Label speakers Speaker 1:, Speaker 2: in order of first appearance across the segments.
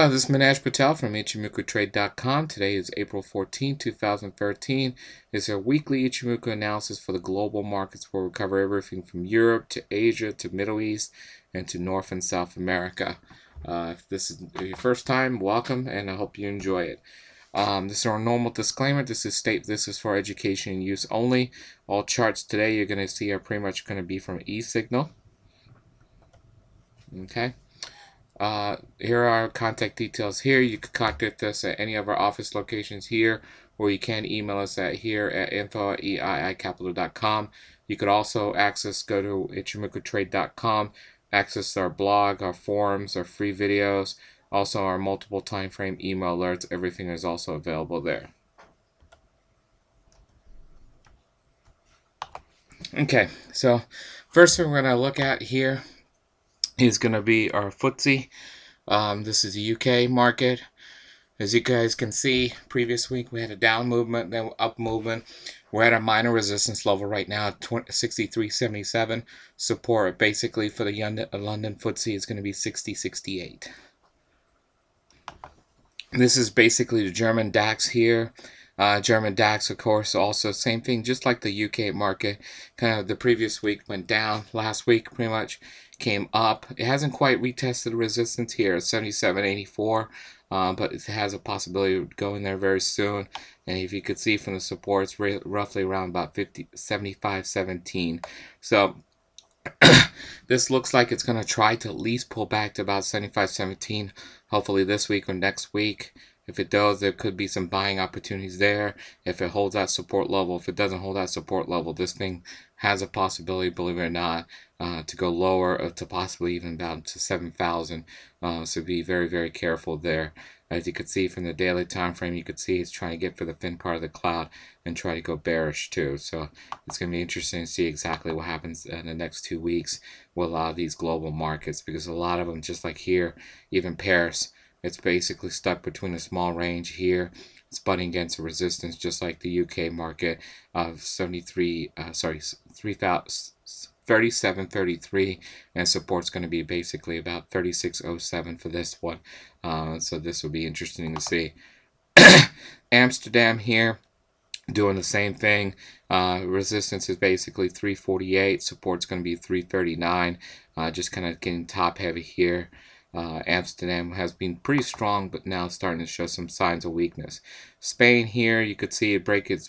Speaker 1: Hello, this is Manesh Patel from Ichimoku Today is April 14, 2013. It's a weekly Ichimoku analysis for the global markets where we cover everything from Europe to Asia to Middle East and to North and South America. If this is your first time, welcome, and I hope you enjoy it. This is our normal disclaimer. This is for education use only. All charts today you're going to see are pretty much going to be from eSignal. Okay. Here are our contact details here. You can contact us at any of our office locations here, or you can email us at info@eiicapital.com. You could also go to ichimokutrade.com, access our blog, our forums, our free videos, also our multiple time frame email alerts. Everything is also available there. Okay, so first thing we're going to look at here is going to be our FTSE. This is the UK market. As you guys can see, previous week we had a down movement, then up movement. We're at a minor resistance level right now at 63.77. Support basically for the London FTSE is going to be 60.68. This is basically the German DAX here. German DAX, of course, also same thing, just like the UK market. Kind of the previous week went down. Last week, pretty much came up. It hasn't quite retested resistance here at 77.84, but it has a possibility of going there very soon. And if you could see from the supports, roughly around about 75.17. So this looks like it's going to try to at least pull back to about 75.17, hopefully this week or next week. If it does, there could be some buying opportunities there. If it holds that support level, if it doesn't hold that support level, this thing has a possibility, believe it or not, to go lower, to possibly even down to 7,000. So be very, very careful there. As you could see from the daily time frame, you could see it's trying to get for the thin part of the cloud and try to go bearish too. So it's going to be interesting to see exactly what happens in the next 2 weeks with a lot of these global markets, because a lot of them, just like here, even Paris, it's basically stuck between a small range here. It's butting against a resistance, just like the UK market of 37.33, and support's going to be basically about 36.07 for this one. So this will be interesting to see. Amsterdam here, doing the same thing. Resistance is basically 348. Support's going to be 339. Just kind of getting top heavy here. Amsterdam has been pretty strong, but now starting to show some signs of weakness. Spain here, you could see it break its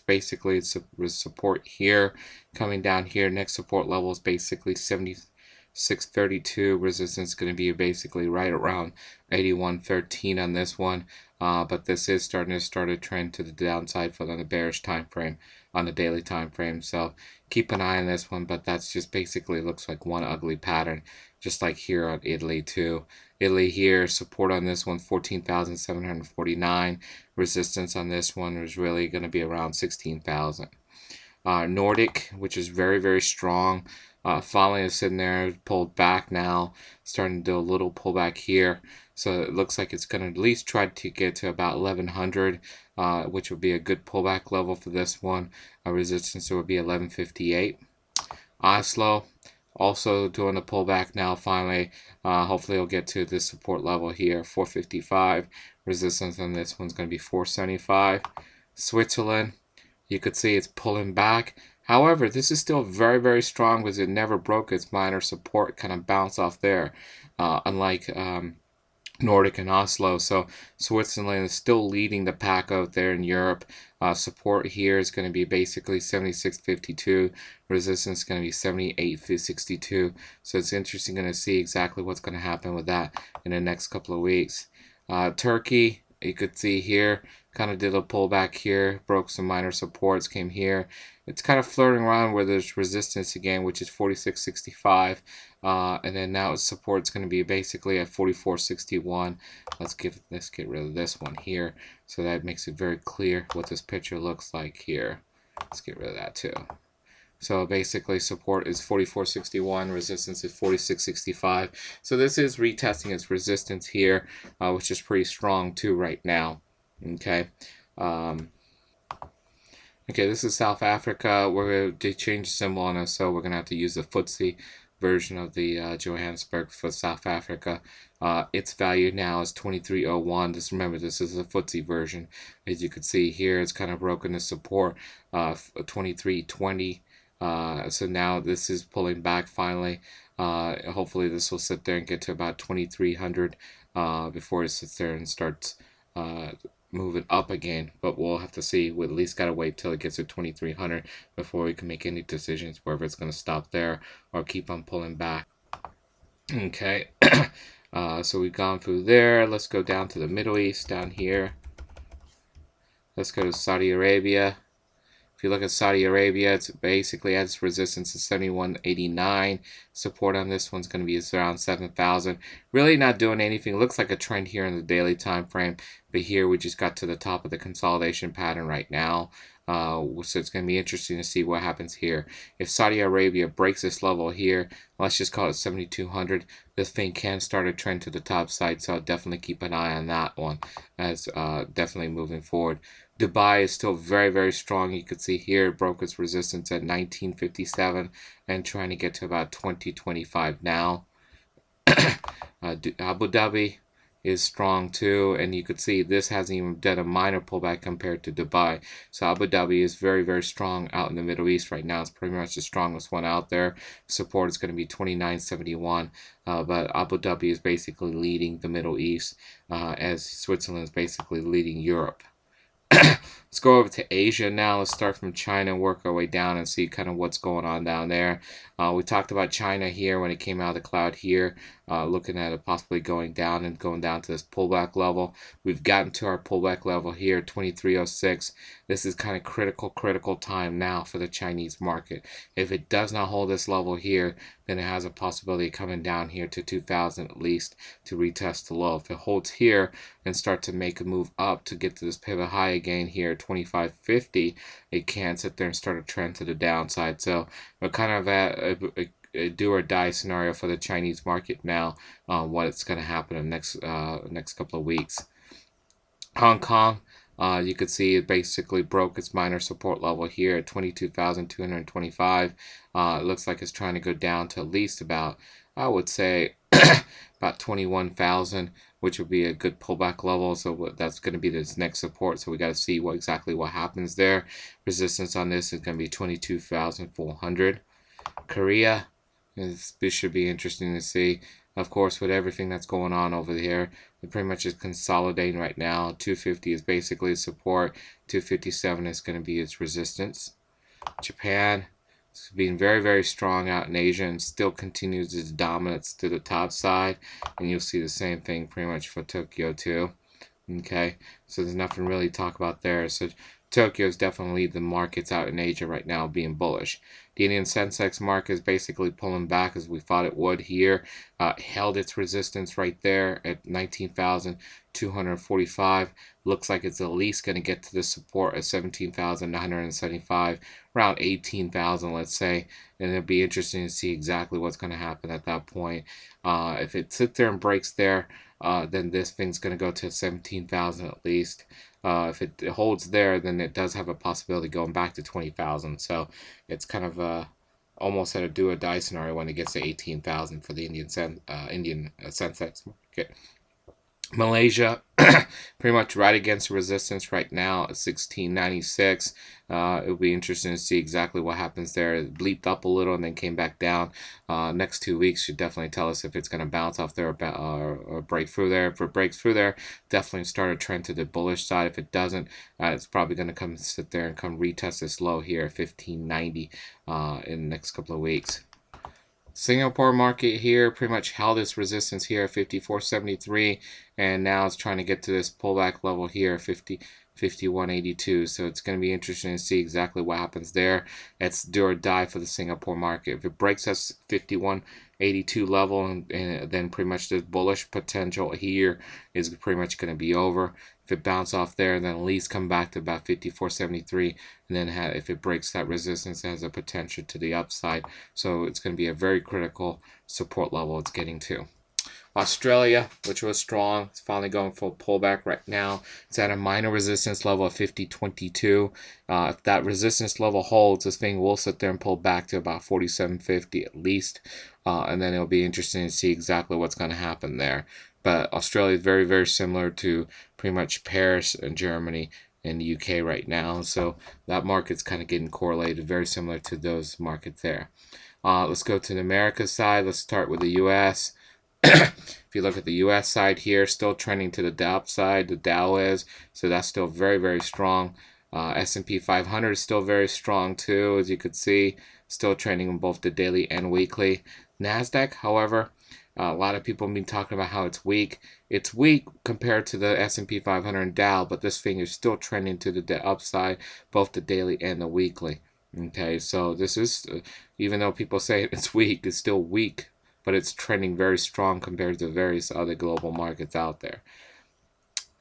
Speaker 1: support here, coming down here. Next support level is basically 76.32. Resistance is going to be basically right around 81.13 on this one. But this is starting to start a trend to the downside for the bearish time frame on the daily time frame. So keep an eye on this one, but that's just basically looks like one ugly pattern, just like here on Italy too. Italy here, support on this one 14,749. Resistance on this one is really going to be around 16,000. Nordic, which is very, very strong. Finally is sitting there, pulled back now, starting to do a little pullback here. So it looks like it's going to at least try to get to about 1100, which would be a good pullback level for this one. Resistance would be 1158. Oslo, also doing a pullback now finally. Hopefully it'll get to this support level here, 455. Resistance on this one's going to be 475. Switzerland, you could see it's pulling back. However, this is still very, very strong because it never broke its minor support, kind of bounced off there, unlike Nordic and Oslo. So Switzerland is still leading the pack out there in Europe. Support here is going to be basically 76.52. Resistance is going to be 78.62. So it's interesting going to see exactly what's going to happen with that in the next couple of weeks. Turkey, you could see here, kind of did a pullback here, broke some minor supports, came here. It's kind of flirting around where there's resistance again, which is 46.65, and then now its support's going to be basically at 44.61. Let's get rid of this one here, so that makes it very clear what this picture looks like here. Let's get rid of that too. So basically support is 44.61, resistance is 46.65. So this is retesting its resistance here, which is pretty strong too right now. Okay. Okay, this is South Africa. They changed the symbol on us, so we're going to have to use the FTSE. version of the Johannesburg for South Africa. Its value now is 2301. Just remember, this is a FTSE version. As you can see here, it's kind of broken the support 2320. So now this is pulling back finally. Hopefully this will sit there and get to about 2300 before it sits there and starts moving up again, but we'll have to see. We at least got to wait till it gets to 2300 before we can make any decisions whether it's going to stop there or keep on pulling back. Okay. So we've gone through there. Let's go down to the Middle East down here. Let's go to Saudi Arabia. If you look at Saudi Arabia, it's basically at its resistance is 71.89. Support on this one's going to be around 7,000. Really not doing anything. Looks like a trend here in the daily time frame, but here we just got to the top of the consolidation pattern right now. So it's going to be interesting to see what happens here. If Saudi Arabia breaks this level here, let's just call it 7,200, this thing can start a trend to the top side, so I'll definitely keep an eye on that one as definitely moving forward. Dubai is still very, very strong. You can see here it broke its resistance at 1957 and trying to get to about 2025 now. Abu Dhabi is strong too, and you could see this hasn't even done a minor pullback compared to Dubai. So Abu Dhabi is very, very strong out in the Middle East right now. It's pretty much the strongest one out there. Support is going to be 29.71, but Abu Dhabi is basically leading the Middle East as Switzerland is basically leading Europe. Let's go over to Asia now. Let's start from China and work our way down and see kind of what's going on down there. We talked about China here when it came out of the cloud here, looking at it possibly going down and going down to this pullback level. We've gotten to our pullback level here, 2306. This is kind of critical time now for the Chinese market. If it does not hold this level here, then it has a possibility of coming down here to 2000 at least to retest the low. If it holds here and start to make a move up to get to this pivot high again here, 2550, it can sit there and start a trend to the downside. So we're kind of at a do or die scenario for the Chinese market now. What it's going to happen in the next couple of weeks. Hong Kong, you could see it basically broke its minor support level here at 22,225. It looks like it's trying to go down to at least about, I would say, about 21,000, which would be a good pullback level. So that's going to be this next support. So we got to see exactly what happens there. Resistance on this is going to be 22,400. Korea, this should be interesting to see. Of course, with everything that's going on over here, it pretty much is consolidating right now. 250 is basically support. 257 is going to be its resistance. Japan, it's being very, very strong out in Asia and still continues its dominance to the top side. And you'll see the same thing pretty much for Tokyo too. Okay, so there's nothing really to talk about there. So Tokyo is definitely the markets out in Asia right now being bullish. The Indian Sensex market is basically pulling back as we thought it would here. Held its resistance right there at 19,245. Looks like it's at least going to get to the support at 17,975, around 18,000, let's say. And it'll be interesting to see exactly what's going to happen at that point. If it sits there and breaks there, then this thing's going to go to 17,000 at least. If it holds there, then it does have a possibility of going back to 20,000. So it's kind of almost at a do or die scenario when it gets to 18,000 for the Indian Sensex market. Malaysia, pretty much right against the resistance right now at 1696. It'll be interesting to see exactly what happens there. It bleeped up a little and then came back down. Next 2 weeks should definitely tell us if it's going to bounce off there or break through there. If it breaks through there, definitely start a trend to the bullish side. If it doesn't, it's probably going to come sit there and come retest this low here at 1590 in the next couple of weeks. Singapore market here pretty much held its resistance here at 54.73, and now it's trying to get to this pullback level here, 51.82. So it's going to be interesting to see exactly what happens there. It's do or die for the Singapore market. If it breaks us 51.82 level, and then pretty much the bullish potential here is pretty much going to be over. If it bounces off there, then at least come back to about 54.73, and then if it breaks that resistance, it has a potential to the upside. So it's going to be a very critical support level it's getting to. Australia, which was strong, it's finally going for a pullback right now. It's at a minor resistance level of 50.22. If that resistance level holds, this thing will sit there and pull back to about 47.50 at least. And then it'll be interesting to see exactly what's going to happen there. But Australia is very, very similar to pretty much Paris and Germany and the UK right now. So that market's kind of getting correlated, very similar to those markets there. Let's go to the America side. Let's start with the US. If you look at the US side here, still trending to the upside, the Dow is, so that's still very, very strong. S&P 500 is still very strong too, as you could see, still trending on both the daily and weekly. NASDAQ, however, a lot of people have been talking about how it's weak. It's weak compared to the S&P 500 and Dow, but this thing is still trending to the upside, both the daily and the weekly. Okay, so this is, even though people say it's weak, it's still weak, but it's trending very strong compared to various other global markets out there.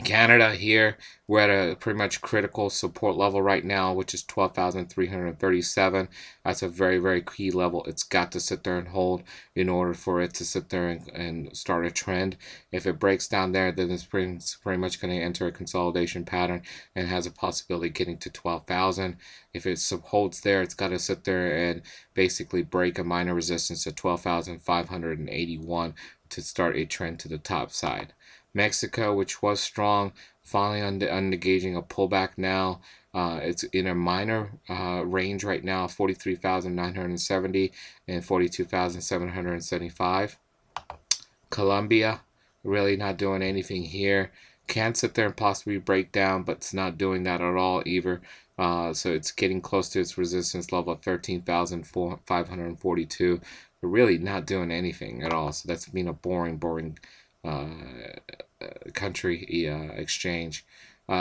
Speaker 1: Canada here, we're at a pretty much critical support level right now, which is 12,337. That's a very, very key level. It's got to sit there and hold in order for it to sit there and start a trend. If it breaks down there, then it's pretty much going to enter a consolidation pattern and has a possibility of getting to 12,000. If it holds there, it's got to sit there and basically break a minor resistance at 12,581 to start a trend to the top side. Mexico, which was strong, finally undergauging a pullback now. It's in a minor range right now, 43,970 and 42,775. Colombia, really not doing anything here. Can sit there and possibly break down, but it's not doing that at all either. So it's getting close to its resistance level of 13,542. But really not doing anything at all. So that's been a boring country exchange.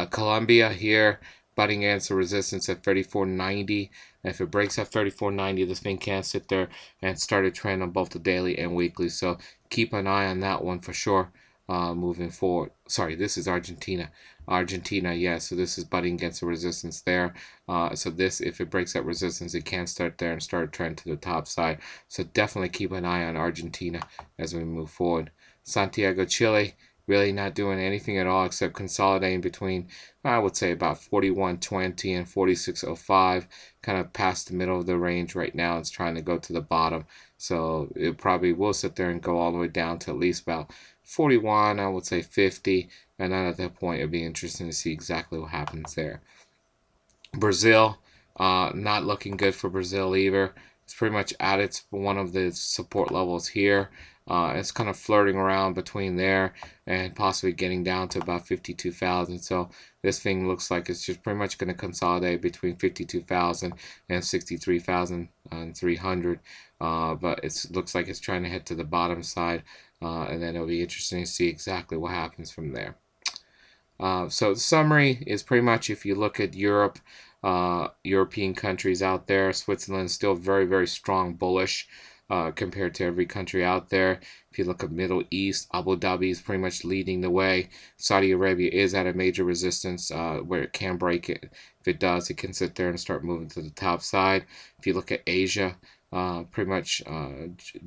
Speaker 1: Colombia here butting against the resistance at 34.90. If it breaks at 34.90, this thing can sit there and start a trend on both the daily and weekly. So keep an eye on that one for sure. Moving forward. Sorry, this is Argentina. Argentina, yeah, so this is butting against the resistance there. So this, if it breaks that resistance, it can start there and start a trend to the top side. So definitely keep an eye on Argentina as we move forward. Santiago, Chile, really not doing anything at all except consolidating between, I would say, about 41.20 and 46.05, kind of past the middle of the range right now. It's trying to go to the bottom. So it probably will sit there and go all the way down to at least about 41, I would say 50, and then at that point it'll be interesting to see exactly what happens there. Brazil, not looking good for Brazil either. It's pretty much at its one of the support levels here. It's kind of flirting around between there and possibly getting down to about 52,000. So this thing looks like it's just pretty much going to consolidate between 52,000 and 63,300. But it looks like it's trying to head to the bottom side, and then it'll be interesting to see exactly what happens from there. So the summary is pretty much, if you look at Europe, European countries out there, Switzerland is still very, very strong bullish compared to every country out there. If you look at Middle East, Abu Dhabi is pretty much leading the way. Saudi Arabia is at a major resistance where it can break it. If it does, it can sit there and start moving to the top side. If you look at Asia, pretty much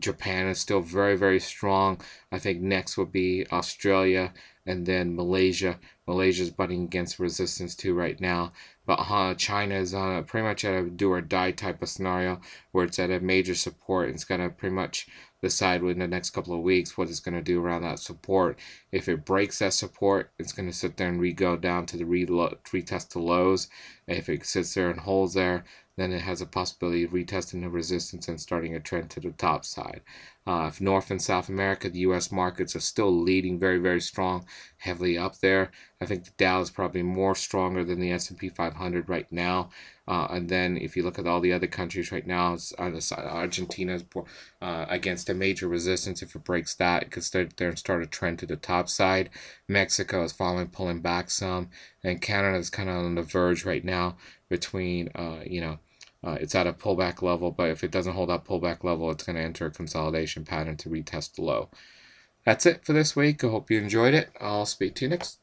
Speaker 1: Japan is still very, very strong. I think next would be Australia and then Malaysia. Malaysia is butting against resistance too right now. But China is on pretty much at a do or die type of scenario where it's at a major support. It's going to pretty much decide within the next couple of weeks what it's going to do around that support. If it breaks that support, it's going to sit there and go down to the retest the lows. If it sits there and holds there, then it has a possibility of retesting the resistance and starting a trend to the top side. If North and South America, the U.S. markets are still leading very, very strong, heavily up there. I think the Dow is probably more stronger than the S&P 500 right now. And then if you look at all the other countries right now, Argentina is against a major resistance. If it breaks that, it could start there and start a trend to the top side. Mexico is following, pulling back some. And Canada is kind of on the verge right now between, it's at a pullback level, but if it doesn't hold that pullback level, it's going to enter a consolidation pattern to retest the low. That's it for this week. I hope you enjoyed it. I'll speak to you next.